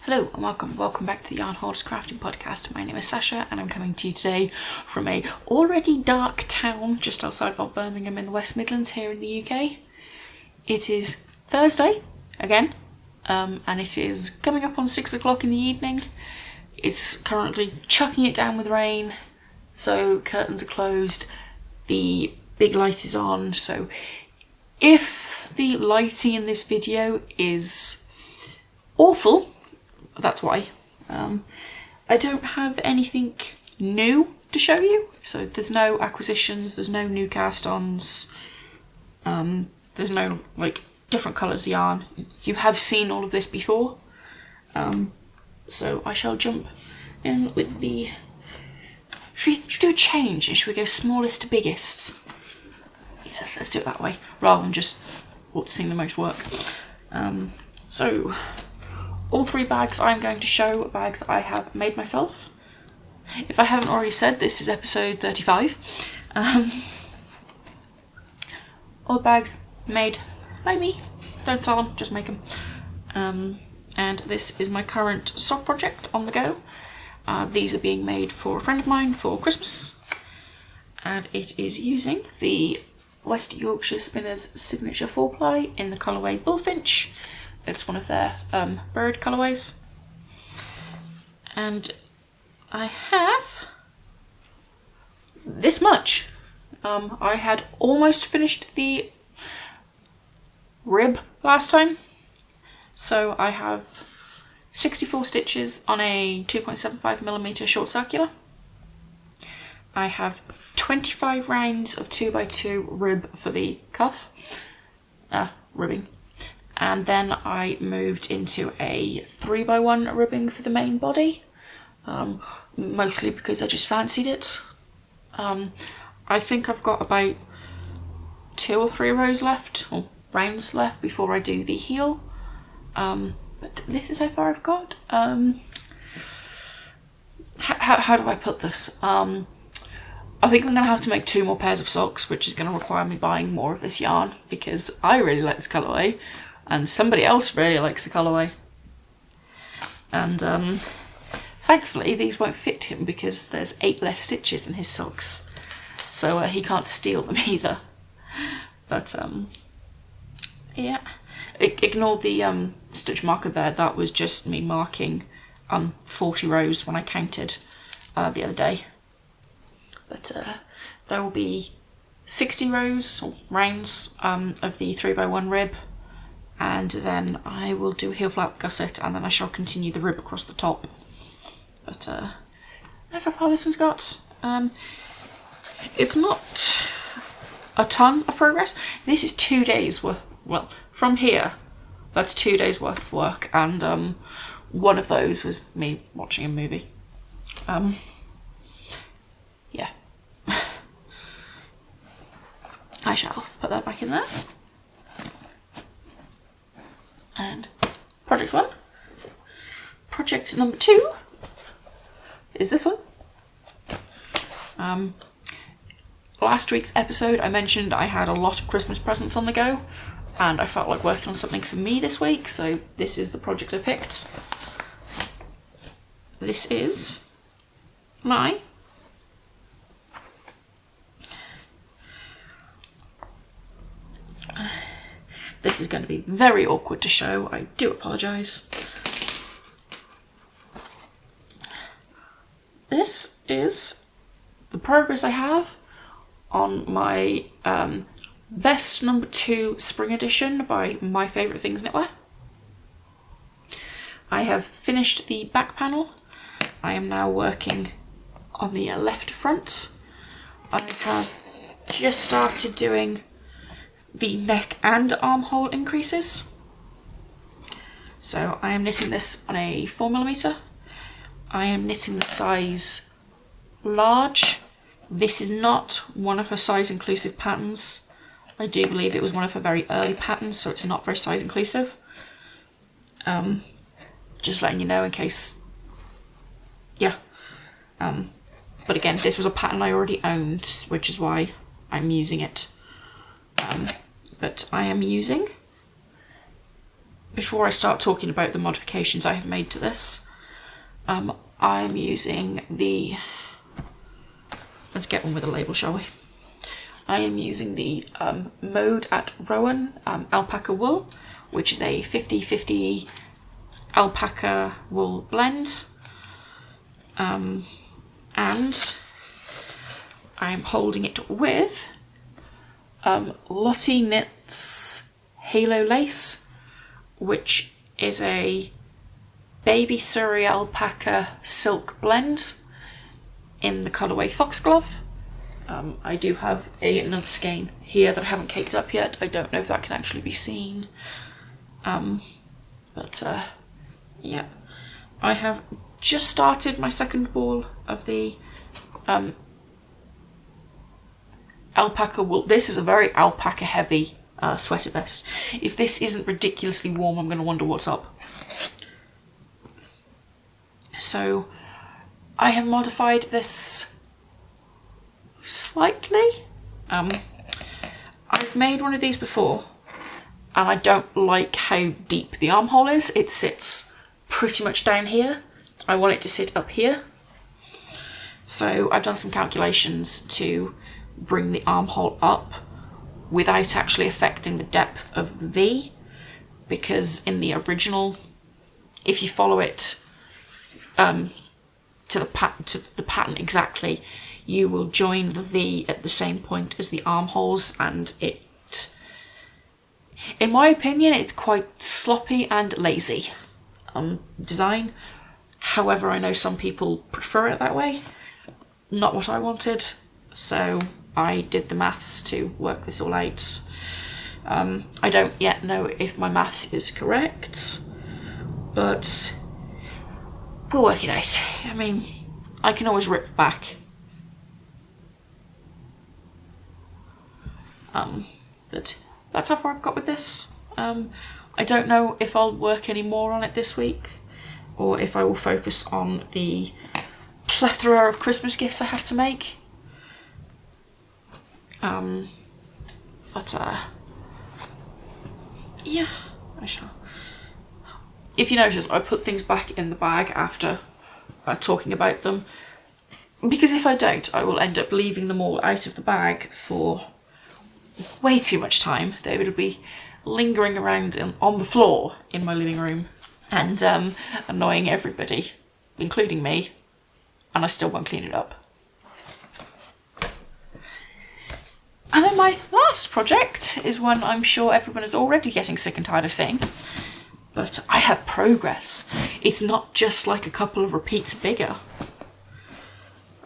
Hello and welcome back to the Yarn Hoarder's Crafting Podcast. My name is Sasha and I'm coming to you today from a already dark town just outside of Birmingham in the West Midlands here in the UK. It is Thursday again, and it is coming up on 6 o'clock in the evening. It's currently chucking it down with rain, so curtains are closed, the big light is on, so if the lighting in this video is awful, that's why. I don't have anything new to show you, so there's no acquisitions, there's no new cast-ons, there's no like different colours of yarn. You have seen all of this before, so I shall jump in with the... Should we do a change and should we go smallest to biggest? Yes, let's do it that way, rather than just what's seen the most work. So all three bags I'm going to show are bags I have made myself. If I haven't already said, this is episode 35. All bags made by me. Don't sell them, just make them. And this is my current sock project on the go. These are being made for a friend of mine for Christmas. And it is using the West Yorkshire Spinners Signature 4-ply in the colourway Bullfinch. It's one of their bird colourways. And I have this much. I had almost finished the rib last time. So I have 64 stitches on a 2.75mm short circular. I have 25 rounds of 2x2 rib for the cuff, ribbing. And then I moved into a 3x1 ribbing for the main body, mostly because I just fancied it. I think I've got about 2 or 3 rows left, or rounds left, before I do the heel. But this is how far I've got. How do I put this? I think I'm going to have to make 2 more pairs of socks, which is going to require me buying more of this yarn, because I really like this colourway. And somebody else really likes the colourway. And thankfully these won't fit him because there's 8 less stitches in his socks. So he can't steal them either. But yeah. Ignore the stitch marker there, that was just me marking 40 rows when I counted the other day. But there will be 60 rows, or rounds, of the 3x1 rib. And then I will do heel flap gusset, and then I shall continue the rib across the top. But that's how far this one's got. It's not a ton of progress. This is 2 days worth. Well, from here, that's 2 days worth of work, and one of those was me watching a movie. Yeah. I shall put that back in there. And project 1. Project number 2 is this one. Last week's episode I mentioned I had a lot of Christmas presents on the go, and I felt like working on something for me this week, so this is the project I picked. This is my this is going to be very awkward to show, I do apologise. This is the progress I have on my Vest number 2 Spring Edition by My Favourite Things Knitwear. I have finished the back panel. I am now working on the left front. I have just started doing the neck and armhole increases. So I am knitting this on a 4mm. I am knitting the size large. This is not one of her size inclusive patterns. I do believe it was one of her very early patterns, so it's not very size inclusive. Just letting you know in case, yeah. But again, this was a pattern I already owned, which is why I'm using it. But I am using before I start talking about the modifications I have made to this, I'm using the, let's get one with a label, shall we? I am using the Mode at Rowan alpaca wool, which is a 50-50 alpaca wool blend. And I'm holding it with Lottie Knits Halo Lace, which is a baby Surrey alpaca silk blend in the colourway Foxglove. I do have another skein here that I haven't caked up yet. I don't know if that can actually be seen. Yeah. I have just started my second ball of the alpaca wool. This is a very alpaca heavy sweater vest. If this isn't ridiculously warm, I'm going to wonder what's up. So I have modified this slightly. I've made one of these before and I don't like how deep the armhole is. It sits pretty much down here. I want it to sit up here. So I've done some calculations to bring the armhole up without actually affecting the depth of the V, because in the original, if you follow it to the pattern exactly, you will join the V at the same point as the armholes, and it, in my opinion, it's quite sloppy and lazy design. However, I know some people prefer it that way. Not what I wanted, so I did the maths to work this all out. I don't yet know if my maths is correct, but we'll work it out. I mean, I can always rip back. But that's how far I've got with this. I don't know if I'll work any more on it this week, or if I will focus on the plethora of Christmas gifts I have to make. Yeah, I shall. If you notice, I put things back in the bag after talking about them, because if I don't, I will end up leaving them all out of the bag for way too much time. They will be lingering around on the floor in my living room and annoying everybody, including me, and I still won't clean it up. And then my last project is one I'm sure everyone is already getting sick and tired of seeing, but I have progress. It's not just like a couple of repeats bigger.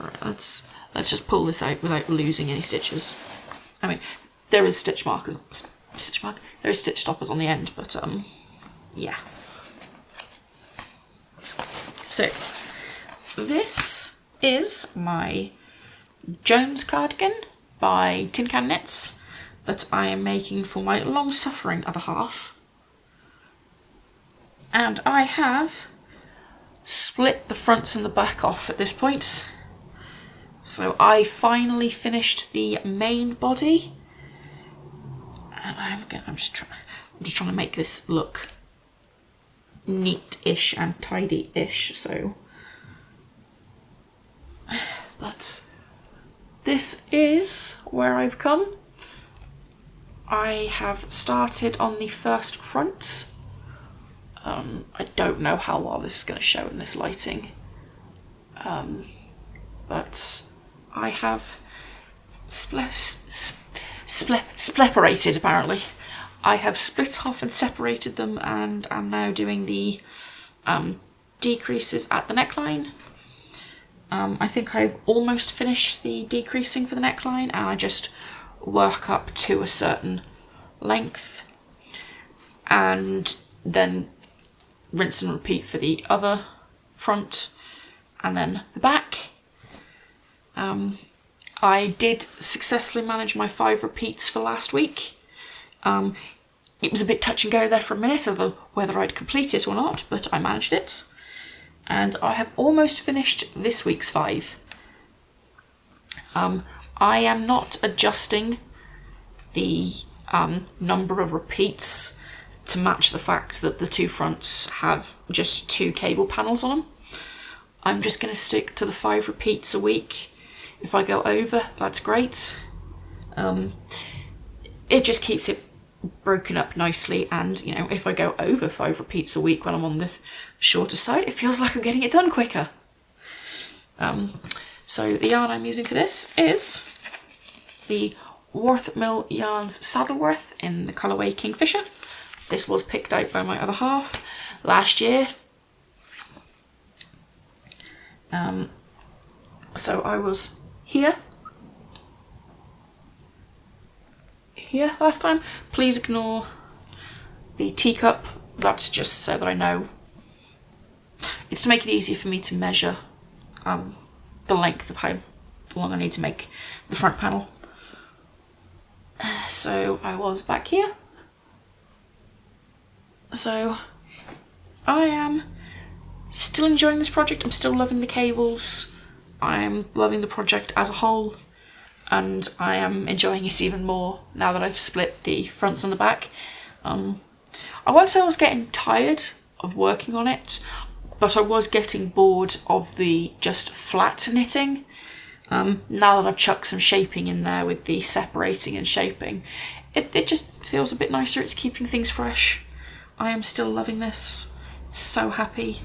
Alright, let's just pull this out without losing any stitches. I mean, there is there is stitch stoppers on the end, but yeah. So this is my Jones cardigan by Tin Can Knits that I am making for my long-suffering other half. And I have split the fronts and the back off at this point. So I finally finished the main body. And I'm just trying to make this look neat-ish and tidy-ish, so. But this is where I've come. I have started on the first front. I don't know how well this is going to show in this lighting, but I have separated, apparently. I have split off and separated them, and I'm now doing the decreases at the neckline. I think I've almost finished the decreasing for the neckline, and I just work up to a certain length and then rinse and repeat for the other front and then the back. I did successfully manage my 5 repeats for last week. It was a bit touch and go there for a minute over whether I'd complete it or not, but I managed it. And I have almost finished this week's 5. I am not adjusting the number of repeats to match the fact that the two fronts have just 2 cable panels on them. I'm just going to stick to the 5 repeats a week. If I go over, that's great. It just keeps it broken up nicely, and you know, if I go over 5 repeats a week when I'm on the shorter side, it feels like I'm getting it done quicker. So the yarn I'm using for this is the Worth Mill Yarns Saddleworth in the colourway Kingfisher. This was picked out by my other half last year. So I was here last time. Please ignore the teacup, that's just so that I know. It's to make it easier for me to measure the length of how long I need to make the front panel. So I was back here. So I am still enjoying this project. I'm still loving the cables. I'm loving the project as a whole, and I am enjoying it even more now that I've split the fronts and the back. I won't say I was getting tired of working on it, but I was getting bored of the just flat knitting. Now that I've chucked some shaping in there with the separating and shaping, it just feels a bit nicer. It's keeping things fresh. I am still loving this. So happy.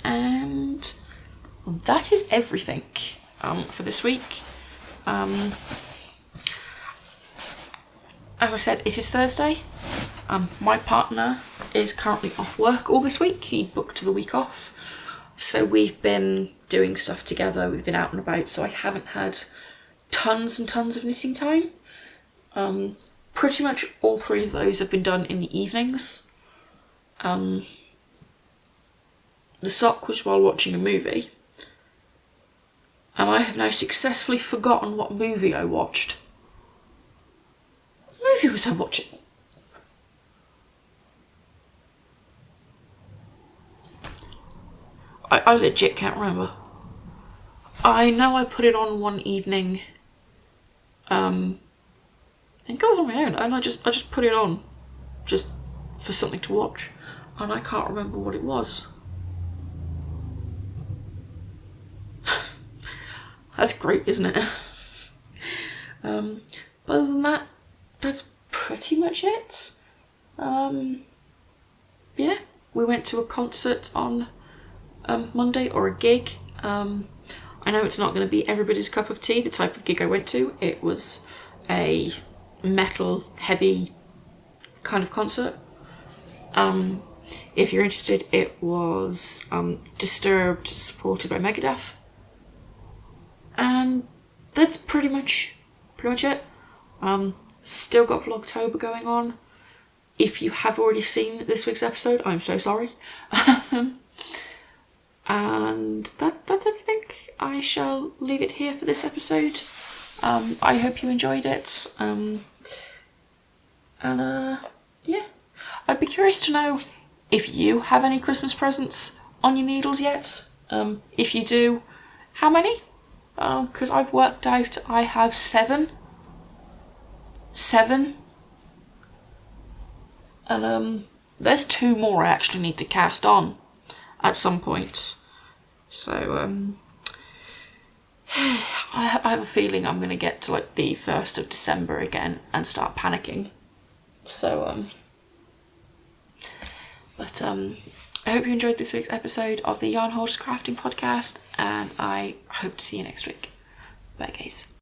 And that is everything for this week. As I said, it is Thursday. My partner is currently off work all this week. He booked the week off. So we've been doing stuff together. We've been out and about, so I haven't had tons and tons of knitting time. Pretty much all 3 of those have been done in the evenings. The sock was while watching a movie, and I have now successfully forgotten what movie I watched. What movie was I watching? I legit can't remember. I know I put it on one evening. I think I was on my own, and I just put it on just for something to watch, and I can't remember what it was. That's great, isn't it? But other than that, that's pretty much it. Yeah, we went to a concert on Monday, or a gig. I know it's not going to be everybody's cup of tea, the type of gig I went to. It was a metal heavy kind of concert. If you're interested, it was Disturbed supported by Megadeth. And that's pretty much it. Still got Vlogtober going on. If you have already seen this week's episode, I'm so sorry. And that's everything. I shall leave it here for this episode. I hope you enjoyed it. Yeah, I'd be curious to know if you have any Christmas presents on your needles yet. If you do, how many? Because I've worked out I have 7. 7. And there's 2 more I actually need to cast on at some point. So I have a feeling I'm going to get to like the 1st of December again and start panicking. So I hope you enjoyed this week's episode of the Yarn Hoarders Crafting Podcast, and I hope to see you next week. Bye guys.